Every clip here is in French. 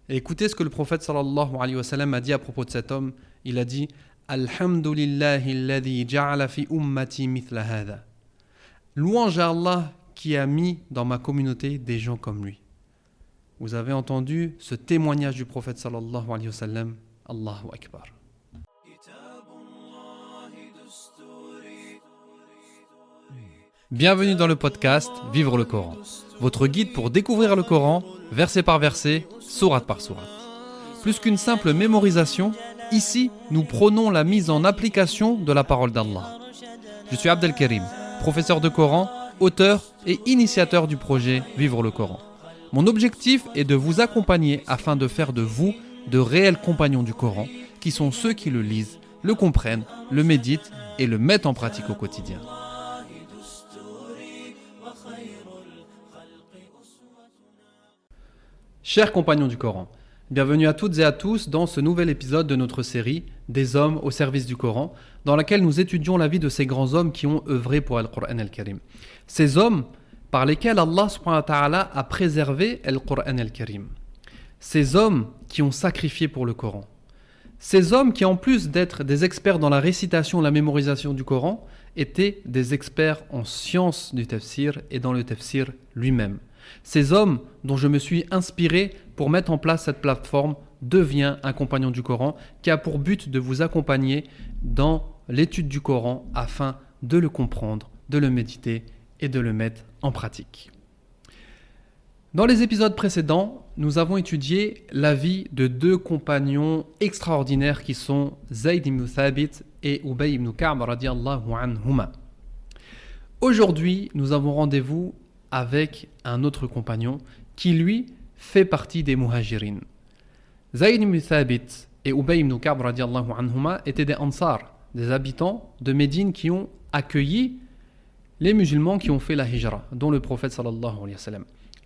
Et écoutez ce que le prophète sallallahu alayhi wa sallam a dit à propos de cet homme. Il a dit Alhamdulillahi alladhi ja'ala fi ummati mithla hadha. Louange à Allah qui a mis dans ma communauté des gens comme lui. Vous avez entendu ce témoignage du prophète sallallahu alayhi wa sallam. Allahu Akbar. Bienvenue dans le podcast Vivre le Coran, votre guide pour découvrir le Coran, verset par verset, sourate par sourate. Plus qu'une simple mémorisation, ici, nous prônons la mise en application de la parole d'Allah. Je suis Abdelkarim, professeur de Coran, auteur et initiateur du projet Vivre le Coran. Mon objectif est de vous accompagner afin de faire de vous de réels compagnons du Coran, qui sont ceux qui le lisent, le comprennent, le méditent et le mettent en pratique au quotidien. Chers compagnons du Coran, bienvenue à toutes et à tous dans ce nouvel épisode de notre série « Des hommes au service du Coran » dans laquelle nous étudions la vie de ces grands hommes qui ont œuvré pour Al-Qur'an al-Karim. Ces hommes par lesquels Allah subhanahu wa ta'ala a préservé Al-Qur'an al-Karim. Ces hommes qui ont sacrifié pour le Coran. Ces hommes qui, en plus d'être des experts dans la récitation et la mémorisation du Coran, étaient des experts en sciences du tafsir et dans le tafsir lui-même. Ces hommes dont je me suis inspiré pour mettre en place cette plateforme Deviens un compagnon du Coran qui a pour but de vous accompagner dans l'étude du Coran afin de le comprendre, de le méditer et de le mettre en pratique. Dans les épisodes précédents, nous avons étudié la vie de deux compagnons extraordinaires qui sont Zayd ibn Thabit et Ubay ibn Ka'b radiyallahu anhuma. Aujourd'hui, nous avons rendez-vous avec un autre compagnon qui, lui, fait partie des muhajirin. Zayd ibn Thabit et Ubay ibn Ka'b radiyallahu anhuma étaient des ansar, des habitants de Médine qui ont accueilli les musulmans qui ont fait la hijra, dont le prophète sallallahu alayhi wa sallam.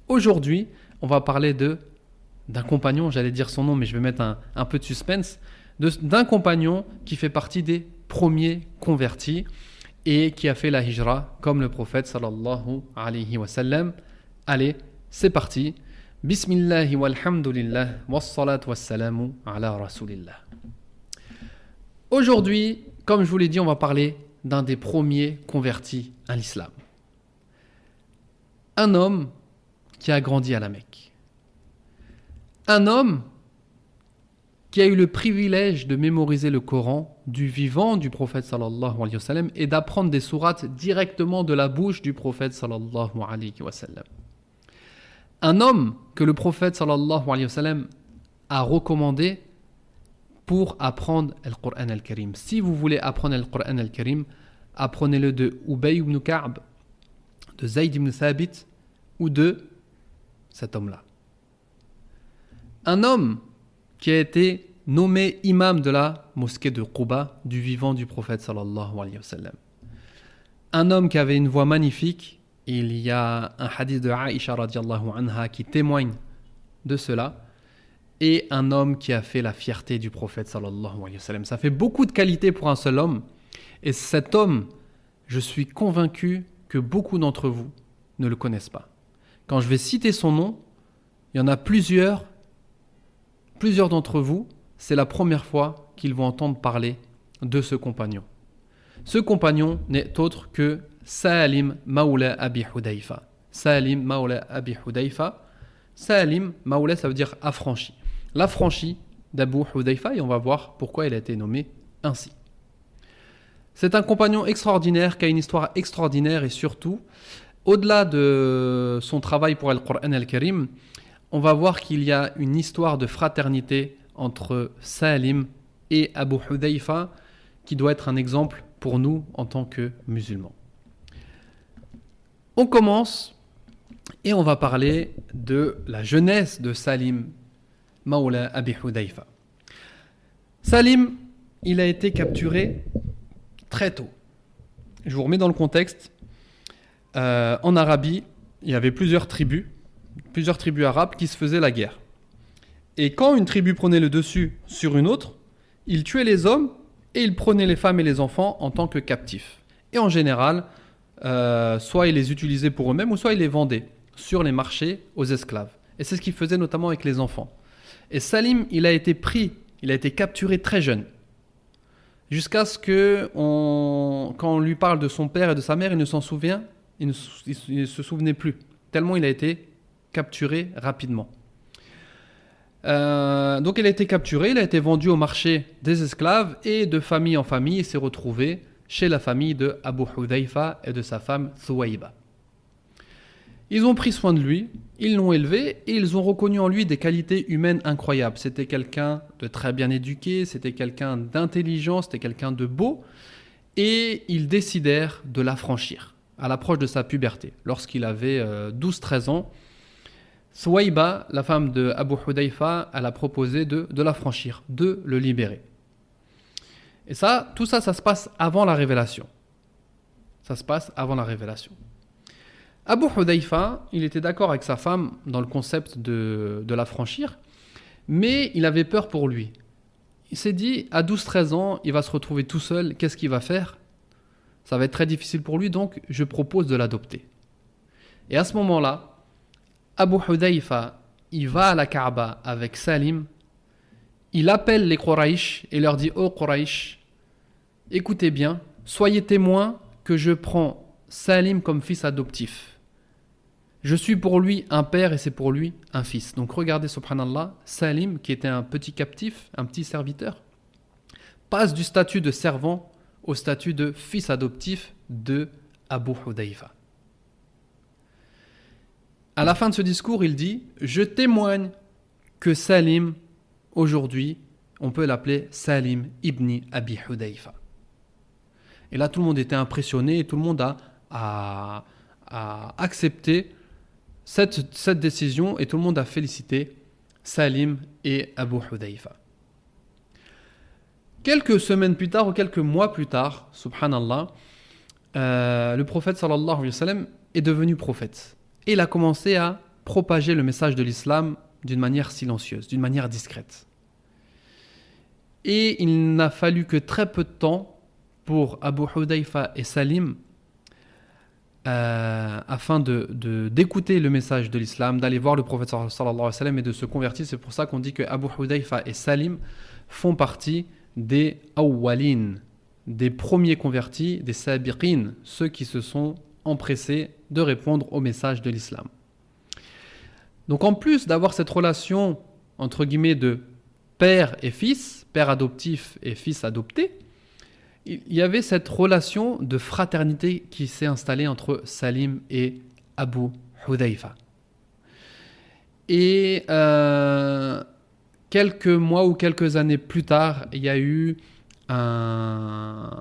Aujourd'hui, on va parler d'un compagnon, j'allais dire son nom, mais je vais mettre un peu de suspense, d'un compagnon qui fait partie des premiers convertis et qui a fait la hijra comme le prophète sallallahu alayhi wa sallam. Allez, c'est parti. Bismillahi walhamdulillah wassalatu wassalamu ala rasulillah. Aujourd'hui, comme je vous l'ai dit, on va parler d'un des premiers convertis à l'islam. Un homme qui a grandi à la Mecque. Un homme qui a eu le privilège de mémoriser le Coran du vivant du prophète sallallahu alayhi wa sallam et d'apprendre des sourates directement de la bouche du prophète sallallahu alayhi wa sallam. Un homme que le prophète sallallahu alayhi wa sallam a recommandé pour apprendre le Coran al-Karim. Si vous voulez apprendre le Coran al-Karim, apprenez-le de Ubay ibn Ka'b, de Zayd ibn Thabit ou de cet homme-là. Un homme qui a été nommé imam de la mosquée de Quba du vivant du prophète sallallahu alayhi wa sallam. Un homme qui avait une voix magnifique. Il y a un hadith de Aïcha radiallahu anha qui témoigne de cela. Et un homme qui a fait la fierté du prophète sallallahu alayhi wa sallam. Ça fait beaucoup de qualités pour un seul homme. Et cet homme, je suis convaincu que beaucoup d'entre vous ne le connaissent pas. Quand je vais citer son nom, il y en a plusieurs d'entre vous, c'est la première fois qu'ils vont entendre parler de ce compagnon. Ce compagnon n'est autre que Salim Mawla Abi Hudayfa. Salim Mawla Abi Hudayfa. Salim Mawla, ça veut dire affranchi. L'affranchi d'Abu Hudayfa, et on va voir pourquoi il a été nommé ainsi. C'est un compagnon extraordinaire qui a une histoire extraordinaire et surtout, au-delà de son travail pour Al-Qur'an al-Karim, on va voir qu'il y a une histoire de fraternité entre Salim et Abu Hudayfa qui doit être un exemple pour nous en tant que musulmans. On commence et on va parler de la jeunesse de Salim Mawla Abi Hudayfa. Salim, il a été capturé très tôt. Je vous remets dans le contexte. En Arabie, il y avait plusieurs tribus arabes qui se faisaient la guerre. Et quand une tribu prenait le dessus sur une autre, ils tuaient les hommes et ils prenaient les femmes et les enfants en tant que captifs. Et en général, soit ils les utilisaient pour eux-mêmes ou soit ils les vendaient sur les marchés aux esclaves. Et c'est ce qu'ils faisaient notamment avec les enfants. Et Salim, il a été capturé très jeune. Jusqu'à ce que, quand on lui parle de son père et de sa mère, il ne s'en souvient, il ne se souvenait plus. Tellement il a été capturé rapidement. Donc il a été capturé, il a été vendu au marché des esclaves et de famille en famille, il s'est retrouvé chez la famille de Abu Hudhayfa et de sa femme Thuwayba. Ils ont pris soin de lui, ils l'ont élevé et ils ont reconnu en lui des qualités humaines incroyables. C'était quelqu'un de très bien éduqué, c'était quelqu'un d'intelligent, c'était quelqu'un de beau et ils décidèrent de l'affranchir à l'approche de sa puberté. Lorsqu'il avait 12-13 ans, Thuwayba, la femme de Abu Hudhayfa, elle a proposé de l'affranchir, de le libérer. Et tout ça se passe avant la révélation. Ça se passe avant la révélation. Abu Hudhayfa, il était d'accord avec sa femme dans le concept de l'affranchir, mais il avait peur pour lui. Il s'est dit, à 12-13 ans, il va se retrouver tout seul, qu'est-ce qu'il va faire ? Ça va être très difficile pour lui, donc je propose de l'adopter. Et à ce moment-là, Abu Hudhayfa, il va à la Kaaba avec Salim, il appelle les Quraysh et leur dit « Oh Quraysh, écoutez bien, soyez témoins que je prends Salim comme fils adoptif. Je suis pour lui un père et c'est pour lui un fils. » Donc regardez, subhanallah, Salim, qui était un petit captif, un petit serviteur, passe du statut de servant au statut de fils adoptif de Abu Hudhayfa. À la fin de ce discours, il dit « Je témoigne que Salim, aujourd'hui, on peut l'appeler Salim ibn Abi Hudhayfa. » Et là, tout le monde était impressionné et tout le monde a accepté cette décision et tout le monde a félicité Salim et Abu Hudhayfa. Quelques semaines plus tard ou quelques mois plus tard, subhanallah, le prophète sallallahu alayhi wa sallam est devenu prophète. Et il a commencé à propager le message de l'islam d'une manière silencieuse, d'une manière discrète. Et il n'a fallu que très peu de temps pour Abu Hudhayfa et Salim afin d'écouter le message de l'islam, d'aller voir le prophète sallallahu alayhi wa sallam et de se convertir. C'est pour ça qu'on dit que Abu Hudhayfa et Salim font partie des awwalin, des premiers convertis, des sabiqin, ceux qui se sont empressés de répondre au message de l'islam. Donc en plus d'avoir cette relation entre guillemets de père et fils, père adoptif et fils adopté, il y avait cette relation de fraternité qui s'est installée entre Salim et Abu Hudhayfa. Et quelques mois ou quelques années plus tard, il y a eu un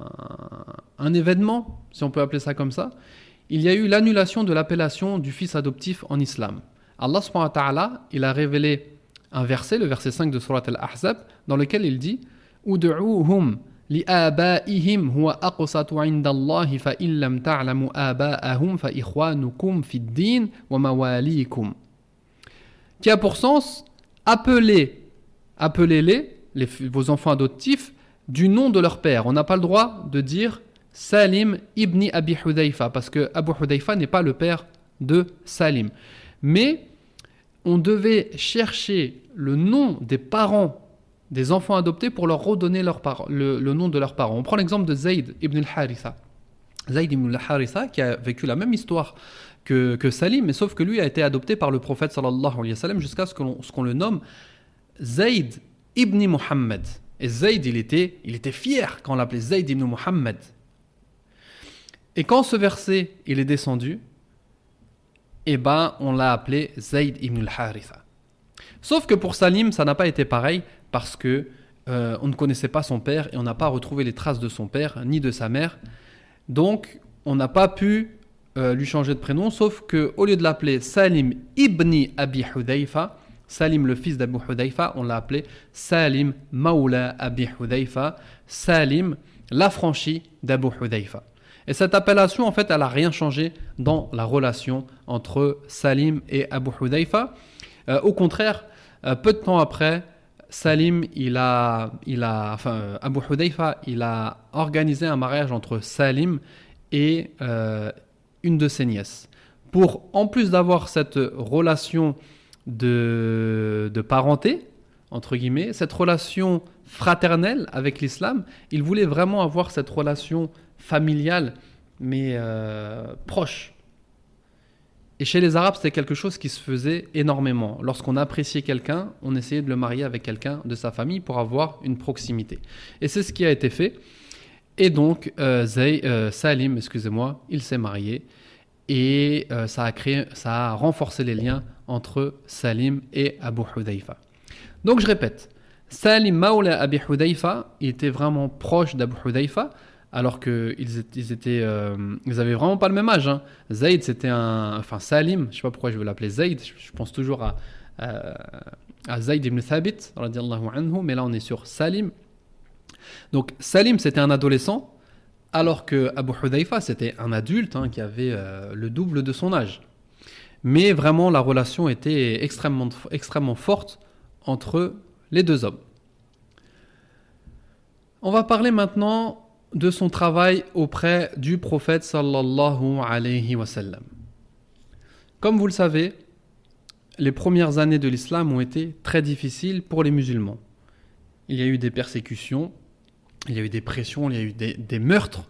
événement, si on peut appeler ça comme ça. Il y a eu l'annulation de l'appellation du fils adoptif en islam. Allah subhanahu wa ta'ala, il a révélé un verset, le verset 5 de Surat Al-Ahzab, dans lequel il dit « Ud'uuhum li'abaihim huwa aqsatu 'inda Allahi fa in lam ta'lamu abaahum fa ikhwanukum fid din wa mawalikum » qui a pour sens « Appelez-les, vos enfants adoptifs, du nom de leur père ». On n'a pas le droit de dire Salim ibn Abi Hudhayfa, parce que Abu Hudhayfa n'est pas le père de Salim. Mais on devait chercher le nom des parents des enfants adoptés pour leur redonner le nom de leurs parents. On prend l'exemple de Zayd ibn al-Haritha. Zayd ibn al-Haritha qui a vécu la même histoire que Salim, mais sauf que lui a été adopté par le prophète sallallahu alayhi wa sallam jusqu'à ce qu'on le nomme Zayd ibn Muhammad. Et Zayd, il était fier quand on l'appelait Zayd ibn Muhammad. Et quand ce verset il est descendu, on l'a appelé Zayd ibn al-Haritha. Sauf que pour Salim, ça n'a pas été pareil parce que on ne connaissait pas son père et on n'a pas retrouvé les traces de son père ni de sa mère. Donc, on n'a pas pu lui changer de prénom, sauf qu'au lieu de l'appeler Salim ibn Abi Hudhayfa, Salim le fils d'Abu Hudhayfa, on l'a appelé Salim Mawla Abi Hudhayfa, Salim l'affranchi d'Abu Hudhayfa. Et cette appellation, en fait, elle n'a rien changé dans la relation entre Salim et Abu Hudhayfa. Au contraire, peu de temps après, Salim, Abu Hudhayfa, il a organisé un mariage entre Salim et une de ses nièces. Pour, en plus d'avoir cette relation de parenté entre guillemets, cette relation fraternelle avec l'islam. Il voulait vraiment avoir cette relation familiale, mais proche. Et chez les Arabes, c'était quelque chose qui se faisait énormément. Lorsqu'on appréciait quelqu'un, on essayait de le marier avec quelqu'un de sa famille pour avoir une proximité. Et c'est ce qui a été fait. Et donc, Salim, excusez-moi, il s'est marié. Et ça a renforcé les liens entre Salim et Abu Hudayfa. Donc, je répète. Salim Mawla Abi Hudayfa, il était vraiment proche d'Abu Hudayfa, alors qu'ils avaient vraiment pas le même âge. Hein. Zayd, Salim, je sais pas pourquoi je veux l'appeler Zayd, je pense toujours à Zayd ibn Thabit, radiallahu anhu, mais là on est sur Salim. Donc Salim, c'était un adolescent, alors que Abu Hudayfa, c'était un adulte qui avait le double de son âge. Mais vraiment, la relation était extrêmement, extrêmement forte entre les deux hommes. On va parler maintenant de son travail auprès du prophète sallallahu alayhi wa sallam. Comme vous le savez, les premières années de l'islam ont été très difficiles pour les musulmans. Il y a eu des persécutions, il y a eu des pressions, il y a eu des meurtres,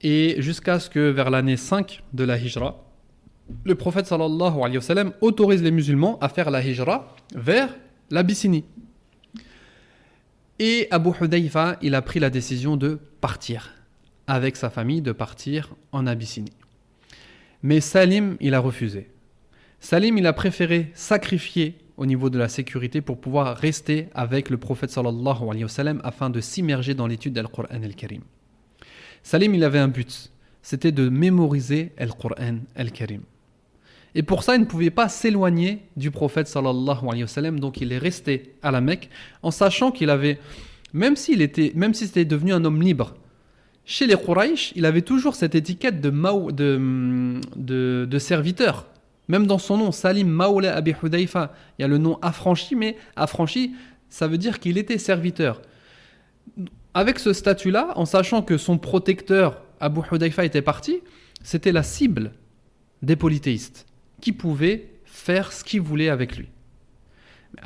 et jusqu'à ce que vers l'année 5 de la Hijra, le prophète sallallahu alayhi wa sallam autorise les musulmans à faire la Hijra vers l'Abyssinie. Et Abu Hudayfa, il a pris la décision de partir avec sa famille, de partir en Abyssinie. Mais Salim, il a refusé. Salim, il a préféré sacrifier au niveau de la sécurité pour pouvoir rester avec le prophète sallallahu alayhi wa sallam afin de s'immerger dans l'étude du Coran al-Karim. Salim, il avait un but, c'était de mémoriser le Coran al-Karim. Et pour ça, il ne pouvait pas s'éloigner du prophète sallallahu alayhi wa sallam, donc il est resté à la Mecque en sachant qu'il avait, même si c'était devenu un homme libre, chez les Quraysh, il avait toujours cette étiquette de serviteur. Même dans son nom, Salim Mawla Abi Hudayfa, il y a le nom affranchi, mais affranchi, ça veut dire qu'il était serviteur. Avec ce statut-là, en sachant que son protecteur, Abu Hudayfa, était parti, c'était la cible des polythéistes, qui pouvait faire ce qu'il voulait avec lui.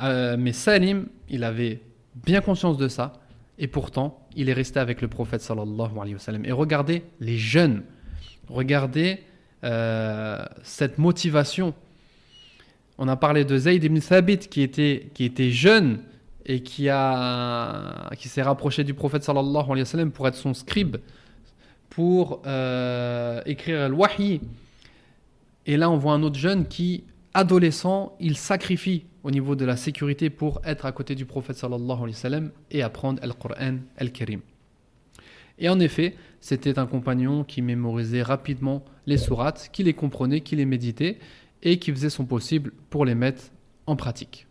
Mais Salim, il avait bien conscience de ça, et pourtant, il est resté avec le prophète sallallahu alayhi wa sallam. Et regardez les jeunes, regardez cette motivation. On a parlé de Zayd ibn Thabit qui était jeune et qui s'est rapproché du prophète sallallahu alayhi wa sallam pour être son scribe, pour écrire le wahi. Et là, on voit un autre jeune qui, adolescent, il sacrifie au niveau de la sécurité pour être à côté du prophète sallallahu alayhi wa sallam et apprendre le Coran al-Karim. Et en effet, c'était un compagnon qui mémorisait rapidement les sourates, qui les comprenait, qui les méditait et qui faisait son possible pour les mettre en pratique.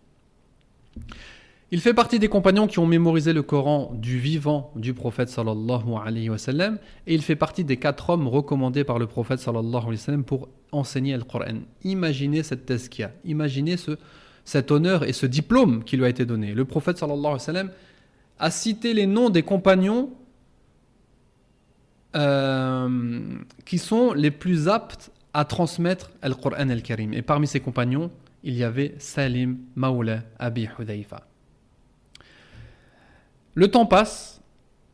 Il fait partie des compagnons qui ont mémorisé le Coran du vivant du prophète sallallahu alayhi wa sallam, et il fait partie des 4 hommes recommandés par le prophète sallallahu alayhi wa sallam pour enseigner le Coran. Imaginez cette tazkiya, imaginez cet honneur et ce diplôme qui lui a été donné. Le prophète sallallahu alayhi wa sallam a cité les noms des compagnons qui sont les plus aptes à transmettre le Coran al-Karim. Et parmi ces compagnons, il y avait Salim Mawla Abi Hudayfa. Le temps passe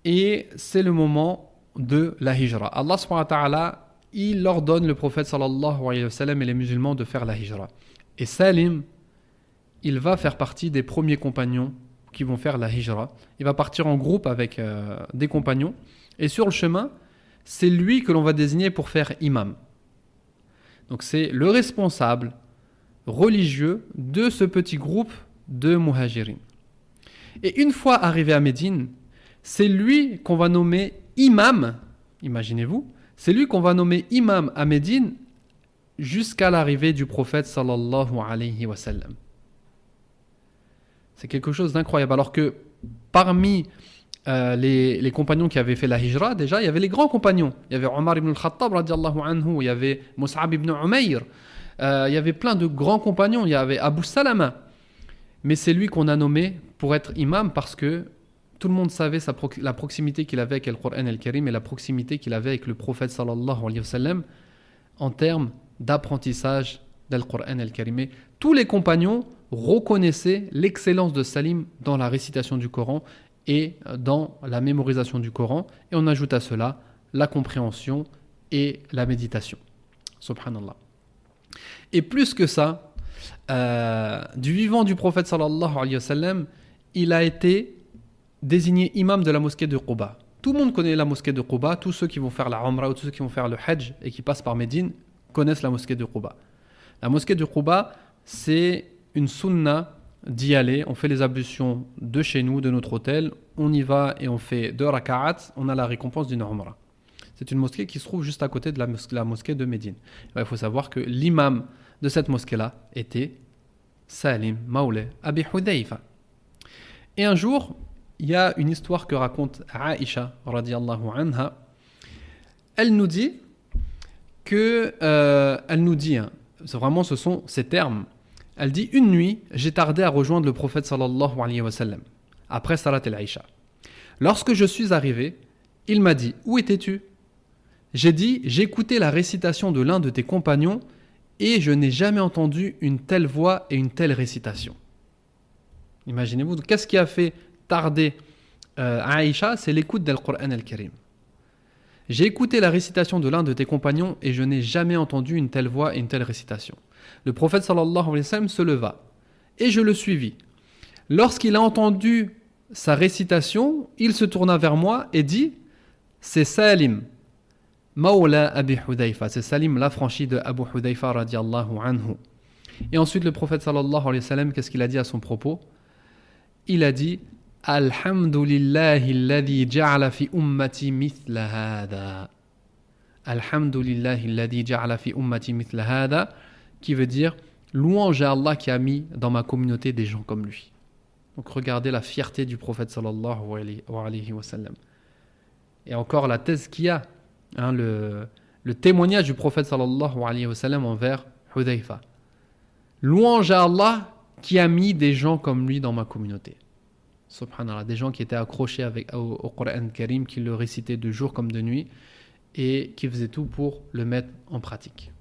et c'est le moment de la hijra. Allah subhanahu wa ta'ala, il ordonne le prophète sallallahu alayhi wa sallam et les musulmans de faire la hijra. Et Salim, il va faire partie des premiers compagnons qui vont faire la hijra. Il va partir en groupe avec des compagnons. Et sur le chemin, c'est lui que l'on va désigner pour faire imam. Donc c'est le responsable religieux de ce petit groupe de muhajirin. Et une fois arrivé à Médine, c'est lui qu'on va nommer imam, imaginez-vous, c'est lui qu'on va nommer imam à Médine jusqu'à l'arrivée du prophète sallallahu alayhi wa sallam. C'est quelque chose d'incroyable. Alors que parmi les compagnons qui avaient fait la hijra, déjà, il y avait les grands compagnons. Il y avait Omar ibn al-Khattab, radiallahu anhu, il y avait Mus'ab ibn Umayr, il y avait plein de grands compagnons, il y avait Abu Salama. Mais c'est lui qu'on a nommé pour être imam parce que tout le monde savait la proximité qu'il avait avec le Coran al-Karim et la proximité qu'il avait avec le prophète sallallahu alayhi wa sallam en termes d'apprentissage du Coran al-Karim. Et tous les compagnons reconnaissait l'excellence de Salim dans la récitation du Coran et dans la mémorisation du Coran. Et on ajoute à cela la compréhension et la méditation. Subhanallah. Et plus que ça, du vivant du prophète sallallahu alayhi wa sallam, il a été désigné imam de la mosquée de Quba. Tout le monde connaît la mosquée de Quba, tous ceux qui vont faire la Umrah ou tous ceux qui vont faire le Hajj et qui passent par Médine connaissent la mosquée de Quba. La mosquée de Quba, c'est une sunna d'y aller. On fait les ablutions de chez nous, de notre hôtel, on y va et on fait 2 raka'at, on a la récompense d'une Umrah. C'est une mosquée qui se trouve juste à côté de la mosquée de Médine. Il faut savoir que l'imam de cette mosquée-là était Salim Mawla Abi Hudayfa. Et un jour, il y a une histoire que raconte Aïcha radiyallahu anha. Elle nous dit que, vraiment ce sont ces termes. Elle dit: une nuit, j'ai tardé à rejoindre le prophète sallallahu alayhi wa sallam après Salat al-Aïcha. Lorsque je suis arrivé, il m'a dit: où étais-tu? J'ai dit: j'écoutais la récitation de l'un de tes compagnons et je n'ai jamais entendu une telle voix et une telle récitation. Imaginez-vous, qu'est-ce qui a fait tarder Aïcha? C'est l'écoute du Coran al-Karim. J'ai écouté la récitation de l'un de tes compagnons et je n'ai jamais entendu une telle voix et une telle récitation. Le prophète sallallahu alayhi wa sallam se leva et je le suivis. Lorsqu'il a entendu sa récitation, il se tourna vers moi et dit: c'est Salim Mawla Abi Hudayfa, c'est Salim l'affranchi de Abu Hudayfa radiyallahu anhu. Et ensuite le prophète sallallahu alayhi wa sallam, qu'est-ce qu'il a dit à son propos? Il a dit: Alhamdulillahi alladhi ja'ala fi ummati mithla hada. Alhamdulillahi alladhi ja'ala fi ummati mithla hada, qui veut dire louange à Allah qui a mis dans ma communauté des gens comme lui. Donc regardez la fierté du prophète sallallahu alayhi wa sallam. Et encore la thèse qu'il y a, le témoignage du prophète sallallahu alayhi wa sallam envers Hudayfa. Louange à Allah qui a mis des gens comme lui dans ma communauté. Subhanallah, des gens qui étaient accrochés au Coran Karim, qui le récitaient de jour comme de nuit et qui faisaient tout pour le mettre en pratique.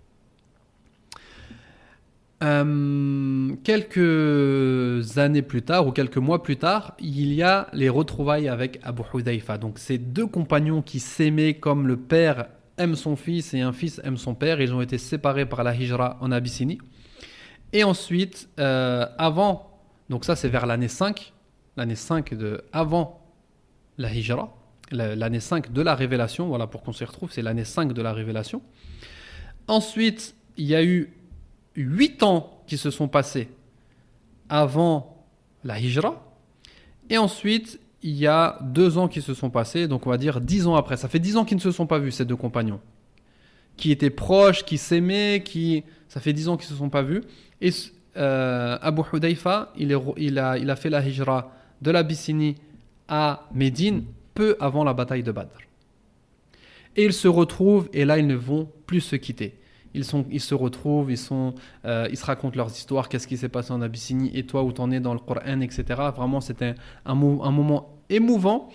Quelques années plus tard ou quelques mois plus tard, il y a les retrouvailles avec Abu Hudayfa. Donc ces deux compagnons qui s'aimaient comme le père aime son fils et un fils aime son père, ils ont été séparés par la hijra en Abyssinie. Et ensuite, donc ça c'est vers l'année 5 avant la hijra, l'année 5 de la révélation, voilà pour qu'on s'y retrouve, c'est l'année 5 de la révélation. Ensuite, il y a eu 8 ans qui se sont passés avant la hijra, et ensuite il y a 2 ans qui se sont passés, donc on va dire 10 ans après. Ça fait 10 ans qu'ils ne se sont pas vus, ces deux compagnons, qui étaient proches, qui s'aimaient, ça fait 10 ans qu'ils ne se sont pas vus. Et Abu Hudayfa, il a fait la hijra de l'Abyssinie à Médine peu avant la bataille de Badr. Et ils se retrouvent, et là ils ne vont plus se quitter. Ils se retrouvent, ils se racontent leurs histoires, qu'est-ce qui s'est passé en Abyssinie, et toi où t'en es dans le Coran, etc. Vraiment, c'était un moment émouvant.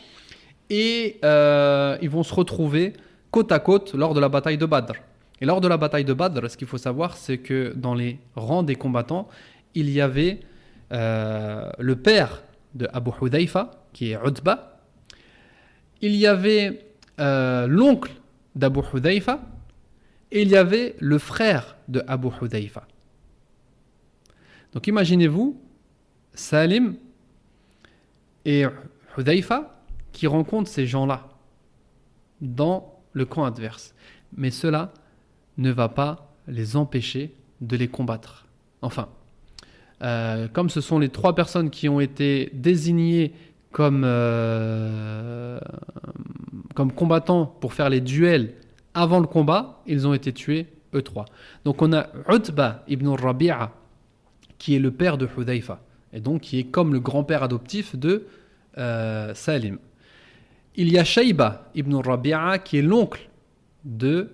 Et ils vont se retrouver côte à côte lors de la bataille de Badr. Et lors de la bataille de Badr, ce qu'il faut savoir, c'est que dans les rangs des combattants, il y avait le père de Abu Hudayfa, qui est Utba. Il y avait l'oncle d'Abu Hudayfa. Et il y avait le frère de Abu Hudayfa. Donc imaginez-vous, Salim et Hudayfa qui rencontrent ces gens-là dans le camp adverse. Mais cela ne va pas les empêcher de les combattre. Enfin, comme ce sont les 3 personnes qui ont été désignées comme combattants pour faire les duels avant le combat, ils ont été tués, eux 3. Donc on a Utba ibn Rabi'a, qui est le père de Hudayfa, et donc qui est comme le grand-père adoptif de Salim. Il y a Shayba ibn Rabi'a, qui est l'oncle de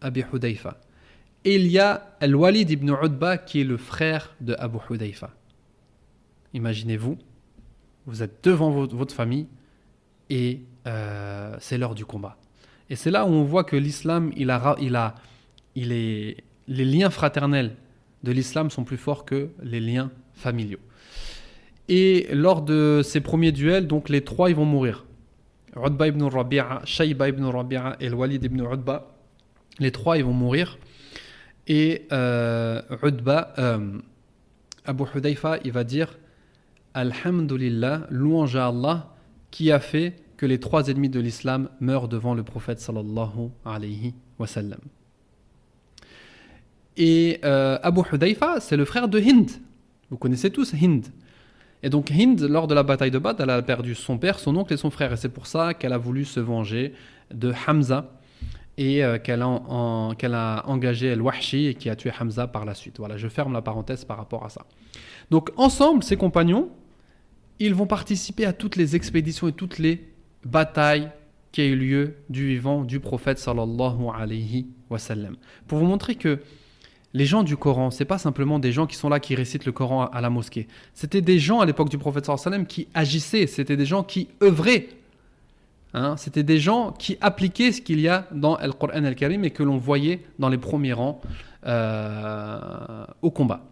Abi Hudayfa. Et il y a Al-Walid ibn Utba, qui est le frère de Abu Hudayfa. Imaginez-vous, vous êtes devant votre famille, et c'est l'heure du combat. Et c'est là où on voit que l'islam, les liens fraternels de l'islam sont plus forts que les liens familiaux. Et lors de ces premiers duels, donc les trois ils vont mourir. Utba ibn Rabi'a, Shayba ibn Rabi'a et Walid ibn Utba, les trois ils vont mourir. Et Abu Hudayfa, il va dire Alhamdulillah, louange à Allah qui a fait que les trois ennemis de l'islam meurent devant le prophète sallallahu alayhi wa sallam. Et Abu Hudayfa, c'est le frère de Hind. Vous connaissez tous Hind. Et donc Hind, lors de la bataille de Badr, elle a perdu son père, son oncle et son frère. Et c'est pour ça qu'elle a voulu se venger de Hamza et qu'elle a engagé Al-Wahshi et qui a tué Hamza par la suite. Voilà, je ferme la parenthèse par rapport à ça. Donc ensemble, ces compagnons, ils vont participer à toutes les expéditions et toutes les batailles qui a eu lieu du vivant du prophète sallallahu alayhi wa sallam. Pour vous montrer que les gens du Coran, c'est pas simplement des gens qui sont là, qui récitent le Coran à la mosquée. C'était des gens à l'époque du prophète sallallahu alayhi wa sallam qui agissaient, c'était des gens qui œuvraient. C'était des gens qui appliquaient ce qu'il y a dans le Coran al-Karim et que l'on voyait dans les premiers rangs au combat.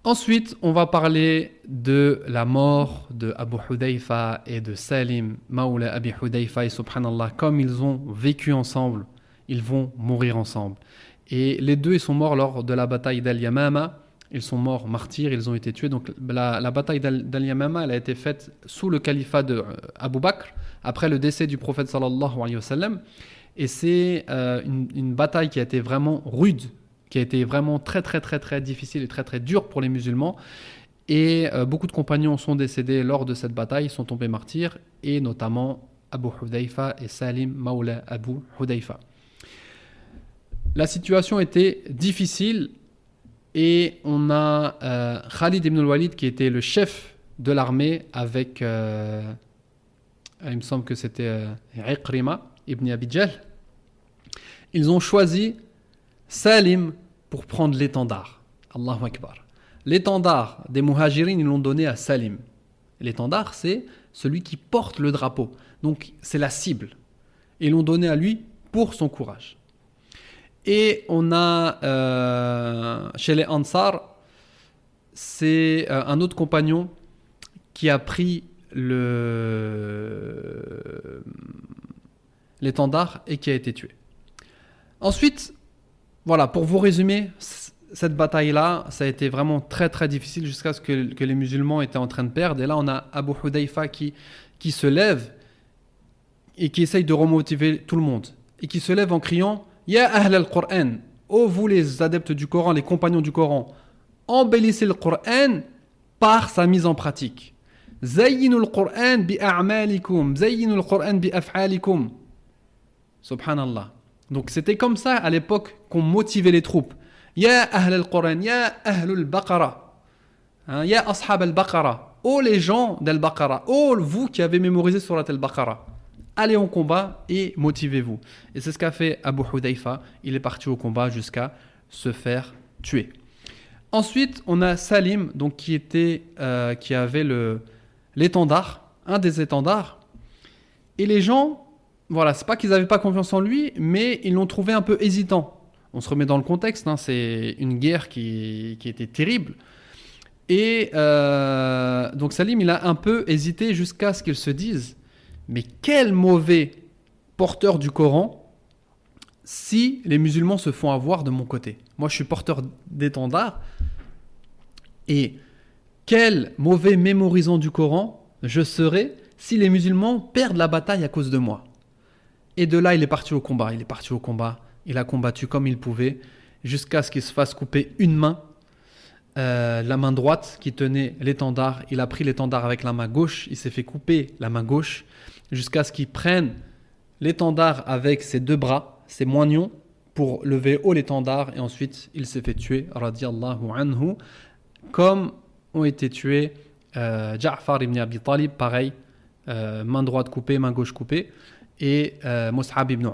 Ensuite, on va parler de la mort de Abu Hudayfa et de Salim, Mawla Abi Hudayfa, et subhanallah, comme ils ont vécu ensemble, ils vont mourir ensemble. Et les deux, ils sont morts lors de la bataille d'Al-Yamama. Ils sont morts martyrs, ils ont été tués. Donc la bataille d'Al-Yamama, elle a été faite sous le califat d'Abu Bakr, après le décès du prophète sallallahu alayhi wa sallam. Et c'est une bataille qui a été vraiment rude, qui a été vraiment très très très très difficile et très très dure pour les musulmans. Et beaucoup de compagnons sont décédés lors de cette bataille, sont tombés martyrs, et notamment Abu Hudayfa et Salim Mawla Abu Hudayfa. La situation était difficile et on a Khalid ibn al-Walid qui était le chef de l'armée avec, il me semble que c'était Iqrima ibn Abi Jahl. Ils ont choisi Salim pour prendre l'étendard. Allahu Akbar. L'étendard des Muhajirin, ils l'ont donné à Salim. L'étendard, c'est celui qui porte le drapeau. Donc, c'est la cible. Ils l'ont donné à lui pour son courage. Et on a, chez les Ansar, c'est un autre compagnon qui a pris l'étendard et qui a été tué. Ensuite, voilà, pour vous résumer, cette bataille-là, ça a été vraiment très très difficile jusqu'à ce que les musulmans étaient en train de perdre. Et là, on a Abu Hudayfa qui se lève et qui essaye de remotiver tout le monde. Et qui se lève en criant « Ya ahl al-Qur'an » ô vous les adeptes du Coran, les compagnons du Coran, embellissez le Coran par sa mise en pratique. « Zayyinu al-Qur'an bi'a'malikum, zayyinu al-Qur'an bi'af'alikum » Subhanallah. Donc c'était comme ça à l'époque qu'on motivait les troupes. Ya ahl al-Qur'an, ya ahl al-Baqara, ya ashab al-Baqara, ô les gens d'al-Baqara, ô vous qui avez mémorisé surat al-Baqara, allez au combat et motivez-vous. Et c'est ce qu'a fait Abu Hudayfa. Il est parti au combat jusqu'à se faire tuer. Ensuite, on a Salim, donc qui avait l'étendard, un des étendards. Et les gens, voilà, c'est pas qu'ils n'avaient pas confiance en lui, mais ils l'ont trouvé un peu hésitant. On se remet dans le contexte, c'est une guerre qui était terrible. Et donc Salim, il a un peu hésité jusqu'à ce qu'il se dise mais quel mauvais porteur du Coran si les musulmans se font avoir de mon côté. Moi, je suis porteur d'étendard. Et quel mauvais mémorisant du Coran je serai si les musulmans perdent la bataille à cause de moi. Et de là, il est parti au combat. Il a combattu comme il pouvait jusqu'à ce qu'il se fasse couper une main. La main droite qui tenait l'étendard. Il a pris l'étendard avec la main gauche. Il s'est fait couper la main gauche jusqu'à ce qu'il prenne l'étendard avec ses deux bras, ses moignons, pour lever haut l'étendard. Et ensuite, il s'est fait tuer, radiyallahu anhu, comme ont été tués Ja'far ibn Abi Talib, pareil, main droite coupée, main gauche coupée, et Mus'ab ibn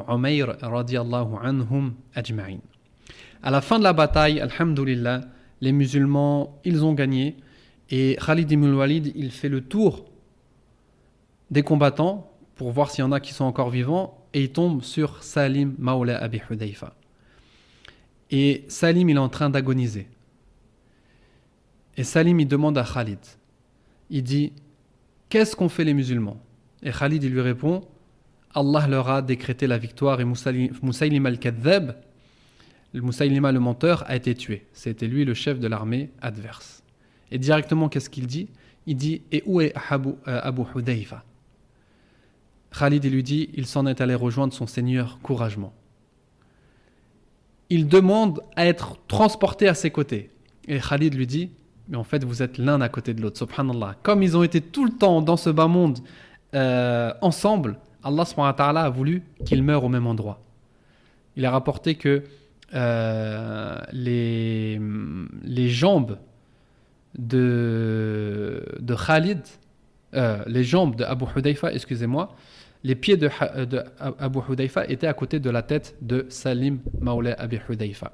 Umayr, radiyallahu anhum ajma'in. À la fin de la bataille, alhamdulillah, les musulmans, ils ont gagné. Et Khalid ibn al-Walid, il fait le tour des combattants pour voir s'il y en a qui sont encore vivants. Et il tombe sur Salim Mawla Abi Hudayfa. Et Salim, il est en train d'agoniser. Et Salim, il demande à Khalid, il dit, qu'est-ce qu'ont fait les musulmans? Et Khalid, il lui répond, Allah leur a décrété la victoire et Moussaïlima al-Kadhab, Moussaïlima le menteur, a été tué. C'était lui le chef de l'armée adverse. Et directement, qu'est-ce qu'il dit? Il dit, et où est Abu Hudayfa? Khalid, il lui dit, il s'en est allé rejoindre son Seigneur courageusement. Il demande à être transporté à ses côtés. Et Khalid lui dit, mais en fait, vous êtes l'un à côté de l'autre, subhanallah. Comme ils ont été tout le temps dans ce bas monde ensemble, Allah subhanahu wa ta'ala a voulu qu'ils meurent au même endroit. Il a rapporté que les jambes de Khalid, les jambes de Abu Hudayfa, excusez-moi, les pieds de Abu Hudayfa étaient à côté de la tête de Salim Mawla Abi Hudayfa.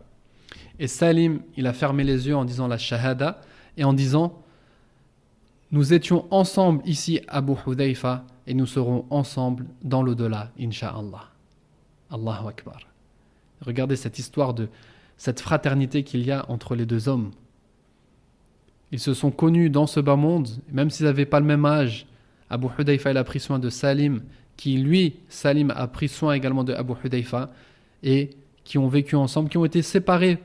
Et Salim, il a fermé les yeux en disant la shahada et en disant, nous étions ensemble ici Abu Hudayfa et nous serons ensemble dans l'au-delà, Inch'Allah. Allahu Akbar. Regardez cette histoire de cette fraternité qu'il y a entre les deux hommes. Ils se sont connus dans ce bas monde, même s'ils n'avaient pas le même âge. Abu Hudayfa, il a pris soin de Salim, qui lui, Salim, a pris soin également de Abu Hudayfa, et qui ont vécu ensemble, qui ont été séparés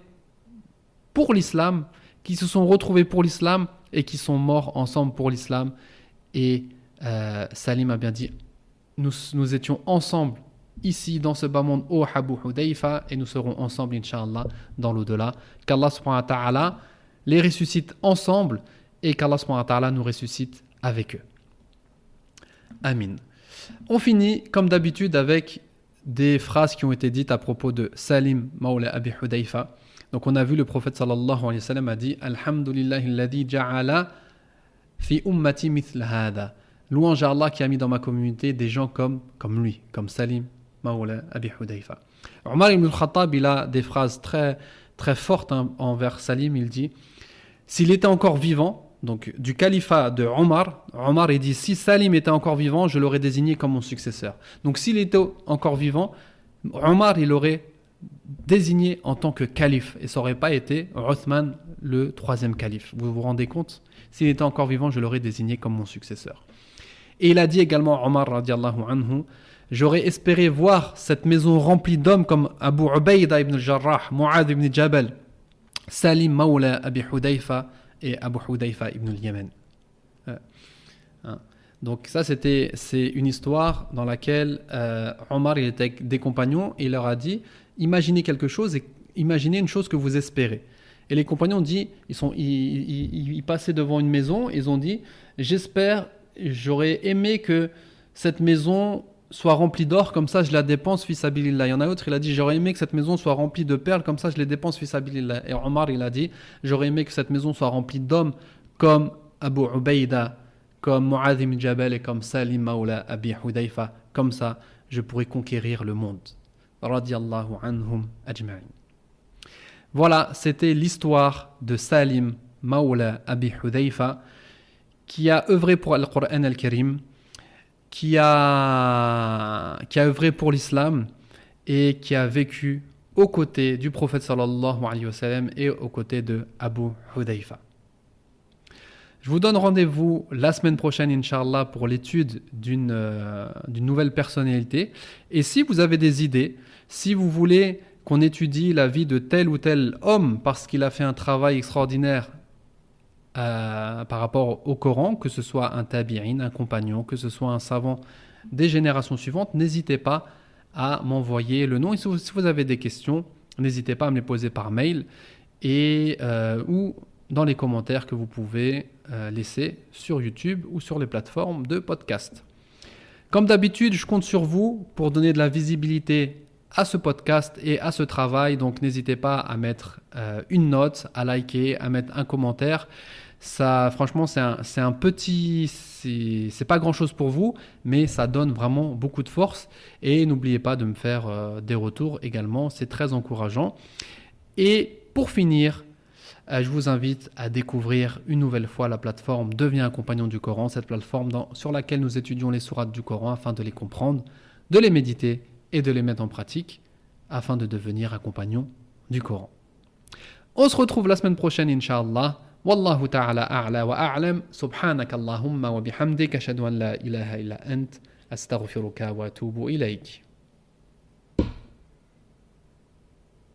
pour l'islam, qui se sont retrouvés pour l'islam, et qui sont morts ensemble pour l'islam. Et Salim a bien dit, nous étions ensemble ici dans ce bas monde au Abu Hudayfa, et nous serons ensemble, Inch'Allah, dans l'au-delà. Qu'Allah subhanahu wa ta'ala les ressuscite ensemble, et qu'Allah subhanahu wa ta'ala nous ressuscite avec eux. Amin. On finit, comme d'habitude, avec des phrases qui ont été dites à propos de Salim Mawla Abi Hudayfa. Donc on a vu le prophète sallallahu alayhi wa sallam a dit Alhamdulillahi alladhi ja'ala fi ummati mithl hada. Louange à Allah qui a mis dans ma communauté des gens comme lui, comme Salim Mawla Abi Hudayfa. Omar ibn al-Khattab, il a des phrases très, très fortes envers Salim. Il dit, s'il était encore vivant, donc du califat de Omar, il dit, si Salim était encore vivant, je l'aurais désigné comme mon successeur. Donc s'il était encore vivant, Omar, il l'aurait désigné en tant que calife, et ça n'aurait pas été Othman, le troisième calife. Vous vous rendez compte? S'il était encore vivant, je l'aurais désigné comme mon successeur. Et il a dit également, Omar radiallahu anhu, j'aurais espéré voir cette maison remplie d'hommes comme Abu Ubayda ibn al-Jarrah, Mu'adh ibn Jabal, Salim Mawla Abi Hudayfa et Abu Hudayfa ibn al-Yaman. Donc ça, c'est une histoire dans laquelle Omar, il était avec des compagnons et il leur a dit, imaginez quelque chose et imaginez une chose que vous espérez. Et les compagnons ont dit, ils passaient devant une maison, ils ont dit, j'aurais aimé que cette maison soit remplie d'or, comme ça je la dépense fi sabilillah. Il y en a autre, il a dit, j'aurais aimé que cette maison soit remplie de perles, comme ça je les dépense fi sabilillah. Et Omar, il a dit, j'aurais aimé que cette maison soit remplie d'hommes comme Abu Ubayda, comme Mu'adh ibn Jabal et comme Salim Mawla Abi Hudayfa. Comme ça, je pourrais conquérir le monde. Radiyallahu anhum ajma'in. Voilà, c'était l'histoire de Salim Mawla Abi Hudayfa, qui a œuvré pour le Coran al-Karim, qui a œuvré pour l'islam et qui a vécu aux côtés du prophète sallallahu alayhi wa sallam et aux côtés de Abu Hudayfa. Je vous donne rendez-vous la semaine prochaine, Inch'Allah, pour l'étude d'une nouvelle personnalité. Et si vous avez des idées, si vous voulez qu'on étudie la vie de tel ou tel homme parce qu'il a fait un travail extraordinaire par rapport au Coran, que ce soit un tabi'in, un compagnon, que ce soit un savant des générations suivantes, n'hésitez pas à m'envoyer le nom. Et si vous avez des questions, n'hésitez pas à me les poser par mail ou dans les commentaires que vous pouvez laisser sur YouTube ou sur les plateformes de podcast. Comme d'habitude, je compte sur vous pour donner de la visibilité à ce podcast et à ce travail. Donc n'hésitez pas à mettre une note, à liker, à mettre un commentaire. Ça, franchement, c'est un petit, c'est pas grand chose pour vous, mais ça donne vraiment beaucoup de force. Et n'oubliez pas de me faire des retours également, c'est très encourageant. Et pour finir, je vous invite à découvrir une nouvelle fois la plateforme Deviens un compagnon du Coran, cette plateforme sur laquelle nous étudions les sourates du Coran afin de les comprendre, de les méditer et de les mettre en pratique afin de devenir un compagnon du Coran. On se retrouve la semaine prochaine, Inch'Allah. والله تعالى أعلى وأعلم سبحانك اللهم وبحمدك أشهد أن لا إله إلا أنت أستغفرك وأتوب إليك